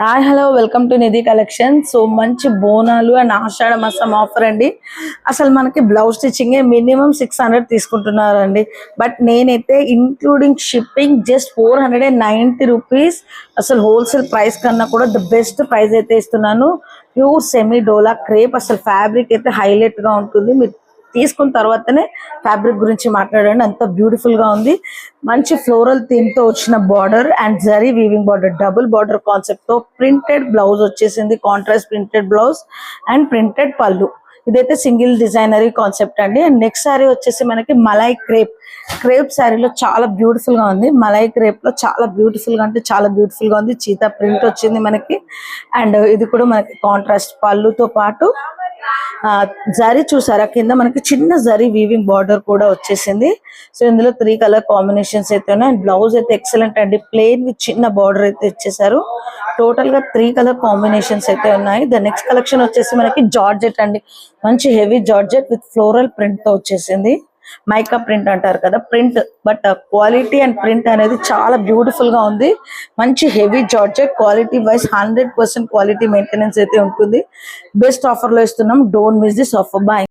Hi hello welcome to Nidhi collection. So మంచి Bonalu and ఆషాఢ మాసం offer అండి. అసలు మనకి బ్లౌజ్ స్టిచ్చింగ్ మినిమం 600 తీసుకుంటున్నారండి. బట్ నేనైతే ఇంక్లూడింగ్ షిప్పింగ్ జస్ట్ 490 రూపీస్. అసలు హోల్సేల్ ప్రైస్ కన్నా కూడా ద బెస్ట్ ప్రైస్ అయితే ఇస్తున్నాను. ప్యూర్ సెమీ డోలా క్రేప్. అసలు ఫ్యాబ్రిక్ అయితే హైలైట్ గా ఉంటుంది. మీరు తీసుకున్న తర్వాతనే ఫ్యాబ్రిక్ గురించి మాట్లాడండి. అంత బ్యూటిఫుల్ గా ఉంది. మంచి ఫ్లోరల్ థీమ్ తో వచ్చిన border and zari weaving border, double border concept తో ప్రింటెడ్ బ్లౌజ్ వచ్చేసింది. Contrast printed blouse and printed పళ్ళు. ఇదైతే సింగిల్ డిజైనరీ కాన్సెప్ట్ అండి. అండ్ నెక్స్ట్ శారీ వచ్చేసి మనకి మలై క్రేప్. క్రేప్ శారీలో చాలా బ్యూటిఫుల్ గా ఉంది. మలై క్రేప్ లో చాలా బ్యూటిఫుల్ గా అంటే చాలా బ్యూటిఫుల్ గా ఉంది. చీతా ప్రింట్ వచ్చింది మనకి. అండ్ ఇది కూడా మనకి కాంట్రాస్ట్ పళ్ళుతో పాటు జరీ చూసారా, కింద మనకి చిన్న జరీ వీవింగ్ బార్డర్ కూడా వచ్చేసింది. సో ఇందులో 3 కలర్ కాంబినేషన్స్ అయితే ఉన్నాయి. అండ్ బ్లౌజ్ అయితే ఎక్సలెంట్ అండి. ప్లెయిన్ విత్ చిన్న బార్డర్ అయితే ఇచ్చేసారు. టోటల్ గా 3 కలర్ కాంబినేషన్స్ అయితే ఉన్నాయి. ద నెక్స్ట్ కలెక్షన్ వచ్చేసి మనకి జార్జెట్ అండి. మంచి heavy georgette with floral print తో వచ్చేసింది. మైకా ప్రింట్ అంటారు కదా, print. But quality and print అనేది చాలా బ్యూటిఫుల్ గా ఉంది. మంచి heavy georgette. Quality wise 100% quality maintenance అయితే ఉంటుంది. బెస్ట్ ఆఫర్ లో ఇస్తున్నాం. Don't miss this offer. Bye.